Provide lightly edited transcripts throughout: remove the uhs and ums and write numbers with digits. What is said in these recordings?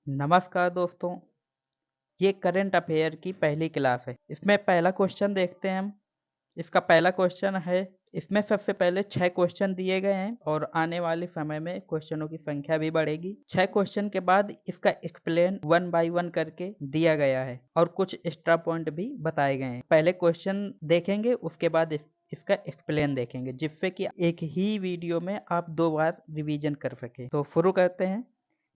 नमस्कार दोस्तों, ये करंट अफेयर की पहली क्लास है। इसमें पहला क्वेश्चन देखते हैं हम। इसका पहला क्वेश्चन है, इसमें सबसे पहले 6 क्वेश्चन दिए गए हैं और आने वाले समय में क्वेश्चनों की संख्या भी बढ़ेगी। 6 क्वेश्चन के बाद इसका एक्सप्लेन 1 बाय 1 करके दिया गया है और कुछ एक्स्ट्रा पॉइंट भी बताए गए हैं। पहले क्वेश्चन देखेंगे, उसके बाद इसका एक्सप्लेन देखेंगे, जिससे कि एक ही वीडियो में आप 2 बार रिवीजन कर सके। तो शुरू करते हैं।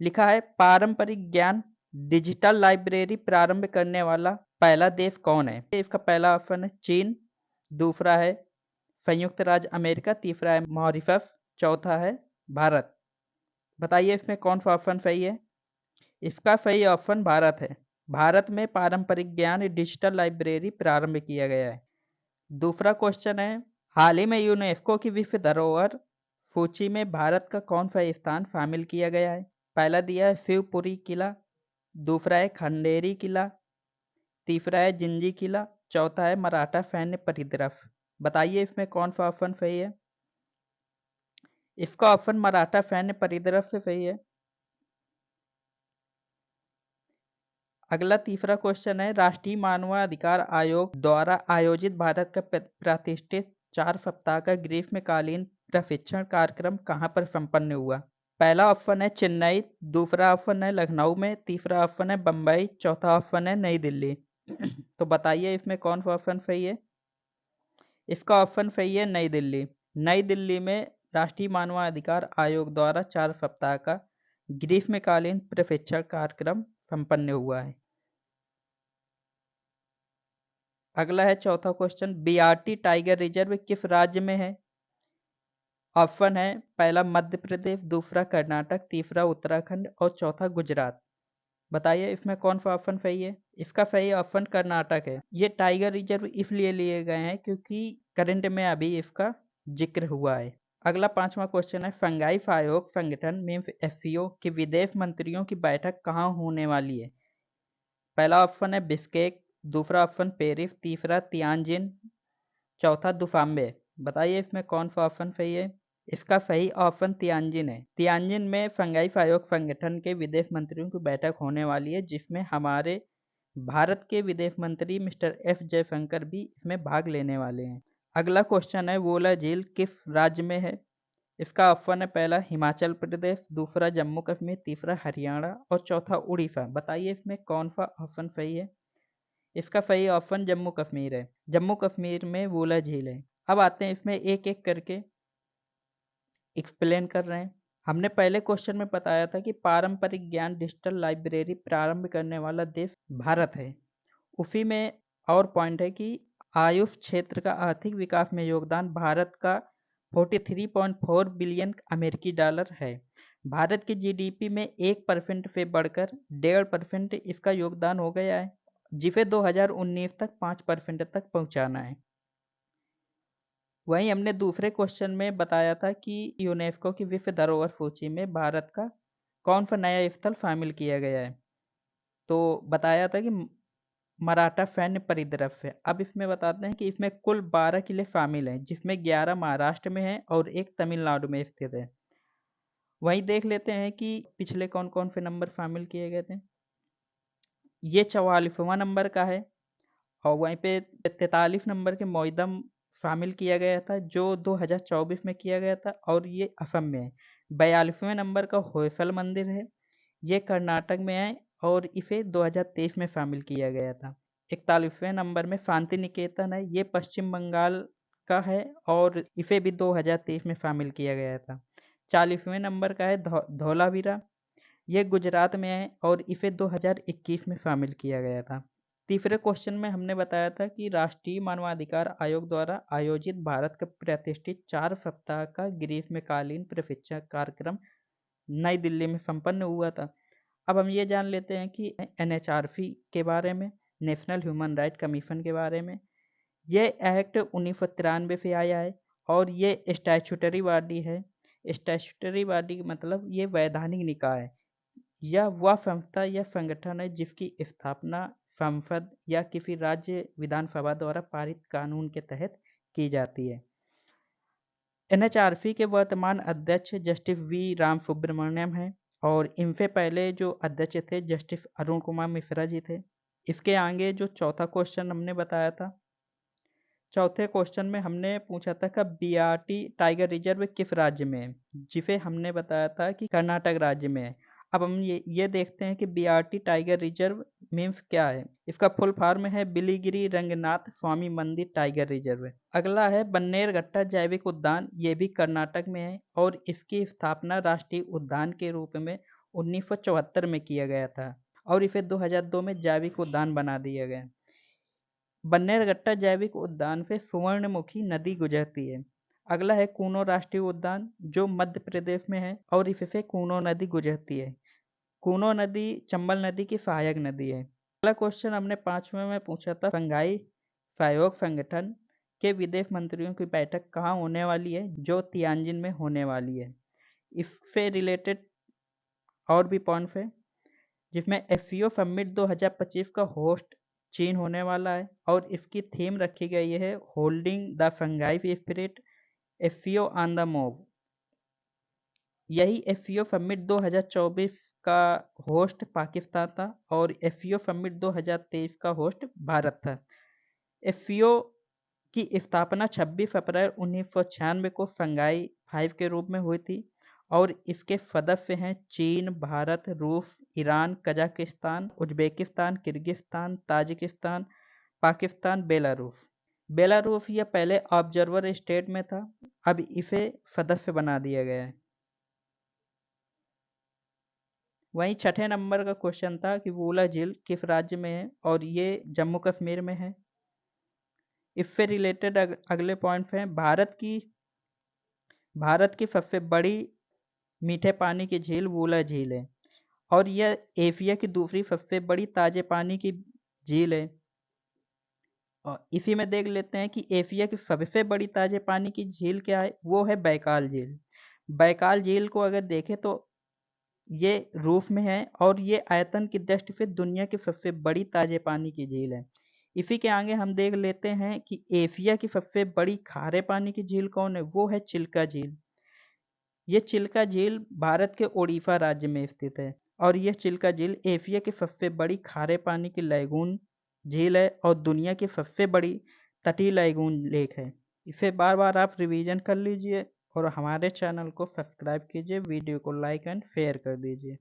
लिखा है, पारंपरिक ज्ञान डिजिटल लाइब्रेरी प्रारंभ करने वाला पहला देश कौन है? इसका पहला ऑप्शन है चीन, दूसरा है संयुक्त राज्य अमेरिका, तीसरा है मॉरिशस, चौथा है भारत। बताइए इसमें कौन सा ऑप्शन सही है? इसका सही ऑप्शन भारत है। भारत में पारंपरिक ज्ञान डिजिटल लाइब्रेरी प्रारंभ किया गया है। दूसरा क्वेश्चन है, हाल ही में यूनेस्को की विश्व धरोहर सूची में भारत का कौन सा स्थान शामिल किया गया है? पहला दिया है शिवपुरी किला, दूसरा है खंडेरी किला, तीसरा है जिंजी किला, चौथा है मराठा सैन्य परिदृश्य। बताइए इसमें कौन सा ऑप्शन सही है? इसका ऑप्शन मराठा सैन्य परिदृश्य सही है। अगला तीसरा क्वेश्चन है, राष्ट्रीय मानवाधिकार आयोग द्वारा आयोजित भारत का प्रतिष्ठित 4 सप्ताह का ग्रीष्मकालीन प्रशिक्षण कार्यक्रम कहाँ पर संपन्न हुआ? पहला ऑप्शन है चेन्नई, दूसरा ऑप्शन है लखनऊ में, तीसरा ऑप्शन है बम्बई, चौथा ऑप्शन है नई दिल्ली। तो बताइए इसमें कौन सा ऑप्शन सही है? इसका ऑप्शन सही है नई दिल्ली। नई दिल्ली में राष्ट्रीय मानवाधिकार आयोग द्वारा 4 सप्ताह का ग्रीष्मकालीन प्रशिक्षण कार्यक्रम संपन्न हुआ है। अगला है चौथा क्वेश्चन, बीआरटी टाइगर रिजर्व किस राज्य में है? ऑप्शन है पहला मध्य प्रदेश, दूसरा कर्नाटक, तीसरा उत्तराखंड और चौथा गुजरात। बताइए इसमें कौन सा ऑप्शन सही है? इसका सही ऑप्शन कर्नाटक है। ये टाइगर रिजर्व इसलिए लिए गए हैं क्योंकि करंट में अभी इसका जिक्र हुआ है। अगला पांचवा क्वेश्चन है, शंघाई सहयोग संगठन मीन्स एससीओ के विदेश मंत्रियों की बैठक कहाँ होने वाली है? पहला ऑप्शन है बिश्केक, दूसरा ऑप्शन पेरिस, तीसरा तियानजिन, चौथा दुशांबे। बताइए इसमें कौन सा ऑप्शन सही है? इसका सही ऑप्शन तियानजिन है। तियानजिन में शंघाई सहयोग संगठन के विदेश मंत्रियों की बैठक होने वाली है, जिसमें हमारे भारत के विदेश मंत्री मिस्टर एस जयशंकर भी इसमें भाग लेने वाले हैं। अगला क्वेश्चन है, वोला झील किस राज्य में है? इसका ऑप्शन है पहला हिमाचल प्रदेश, दूसरा जम्मू कश्मीर, तीसरा हरियाणा और चौथा उड़ीसा। बताइए इसमें कौन सा ऑप्शन सही है? इसका सही ऑप्शन जम्मू कश्मीर है। जम्मू कश्मीर में वोला झील है। अब आते हैं इसमें एक एक करके एक्सप्लेन कर रहे हैं। हमने पहले क्वेश्चन में बताया था कि पारंपरिक ज्ञान डिजिटल लाइब्रेरी प्रारंभ करने वाला देश भारत है। उसी में और पॉइंट है कि आयुष क्षेत्र का आर्थिक विकास में योगदान भारत का 43.4 बिलियन अमेरिकी डॉलर है। भारत की जीडीपी में 1% से बढ़कर 1.5% इसका योगदान हो गया है, जिसे 2019 तक 5% तक पहुंचाना है। वहीं हमने दूसरे क्वेश्चन में बताया था कि यूनेस्को की विश्व धरोहर सूची में भारत का कौन सा नया स्थल शामिल किया गया है? तो बताया था कि मराठा सैन्य परिदृश्य है। अब इसमें बताते हैं कि इसमें कुल 12 किले शामिल हैं, जिसमें 11 महाराष्ट्र में है और एक तमिलनाडु में स्थित है। वहीं देख लेते हैं कि पिछले कौन कौन से नंबर शामिल किए गए थे। ये 44वां नंबर का है और वहीं पे 43 नंबर के मोइदम शामिल किया गया था, जो 2024 में किया गया था और ये असम में है। 42वें नंबर का होयसल मंदिर है, ये कर्नाटक में है और इसे 2023 में शामिल किया गया था। 41वें नंबर में शांति निकेतन है, ये पश्चिम बंगाल का है और इसे भी 2023 में शामिल किया गया था। 40वें नंबर का है धौलावीरा, ये गुजरात में है और इसे 2021 में शामिल किया गया था। तीसरे क्वेश्चन में हमने बताया था कि राष्ट्रीय मानवाधिकार आयोग द्वारा आयोजित भारत का प्रतिष्ठित 4 सप्ताह का ग्रीष्मकालीन प्रशिक्षण कार्यक्रम नई दिल्ली में संपन्न हुआ था। अब हम ये जान लेते हैं कि एनएचआरसी के बारे में, नेशनल ह्यूमन राइट कमीशन के बारे में। ये एक्ट 1993 से आया है और ये स्टैट्यूटरी बॉडी है। स्टैट्यूटरी बॉडी मतलब ये वैधानिक निकाय है। यह वह संस्था या संगठन है जिसकी स्थापना संसद या किसी राज्य विधानसभा द्वारा पारित कानून के तहत की जाती है। एनएचआरसी के वर्तमान अध्यक्ष जस्टिस वी राम सुब्रमण्यम हैं और इनसे पहले जो अध्यक्ष थे जस्टिस अरुण कुमार मिश्रा जी थे। इसके आगे जो चौथा क्वेश्चन हमने बताया था, चौथे क्वेश्चन में हमने पूछा था कि बीआरटी टाइगर रिजर्व किस राज्य में है, जिसे हमने बताया था कि कर्नाटक राज्य में है। अब हम ये देखते हैं कि बीआरटी टाइगर रिजर्व मीन्स क्या है। इसका फुल फॉर्म है बिलीगिरी रंगनाथ स्वामी मंदिर टाइगर रिजर्व। अगला है बन्नेरघट्टा जैविक उद्यान, ये भी कर्नाटक में है और इसकी स्थापना राष्ट्रीय उद्यान के रूप में 1974 में किया गया था और इसे 2002 में जैविक उद्यान बना दिया गया। बन्नेरघट्टा जैविक उद्यान से सुवर्णमुखी नदी गुजरती है। अगला है कूनो राष्ट्रीय उद्यान, जो मध्य प्रदेश में है और इससे कूनो नदी गुजरती है। कूनो नदी चंबल नदी की सहायक नदी है। अगला क्वेश्चन हमने 5वें में पूछा था, शंघाई सहयोग संगठन के विदेश मंत्रियों की बैठक कहाँ होने वाली है, जो तियानजिन में होने वाली है। इससे रिलेटेड और भी पॉइंट्स है, जिसमें एससीओ समिट 2025 का होस्ट चीन होने वाला है और इसकी थीम रखी गई है holding the Shanghai spirit, SCO on the move. यही एससीओ समिट 2024 का होस्ट पाकिस्तान था और एससीओ समिट 2023 का होस्ट भारत था। एससीओ की स्थापना 26 अप्रैल 1996 को शंघाई 5 के रूप में हुई थी और इसके सदस्य हैं चीन, भारत, रूस, Iran, Kazakhstan, Uzbekistan, Kyrgyzstan, Tajikistan, Pakistan, Belarus. Belarus यह पहले ऑब्जर्वर स्टेट में था, अब इसे सदस्य बना दिया गया है। वहीं छठे नंबर का क्वेश्चन था कि वूला झील किस राज्य में है और ये जम्मू कश्मीर में है। इससे रिलेटेड अगले पॉइंट्स हैं, भारत की सबसे बड़ी मीठे पानी की झील वूला झील है और यह एशिया की दूसरी सबसे बड़ी ताजे पानी की झील है। और इसी में देख लेते हैं कि एशिया की सबसे बड़ी ताजे पानी की झील क्या है, वो है बैकाल झील। बैकाल झील को अगर देखें तो ये रूस में है और ये आयतन की दृष्टि से दुनिया की सबसे बड़ी ताजे पानी की झील है। इसी के आगे हम देख लेते हैं कि एशिया की सबसे बड़ी खारे पानी की झील कौन है, वो है चिल्का झील। ये चिल्का झील भारत के ओडिशा राज्य में स्थित है और यह चिल्का झील एशिया की सबसे बड़ी खारे पानी की लैगून झील है और दुनिया की सबसे बड़ी तटीय लैगून लेक है। इसे बार बार आप रिवीजन कर लीजिए और हमारे चैनल को सब्सक्राइब कीजिए, वीडियो को लाइक एंड शेयर कर दीजिए।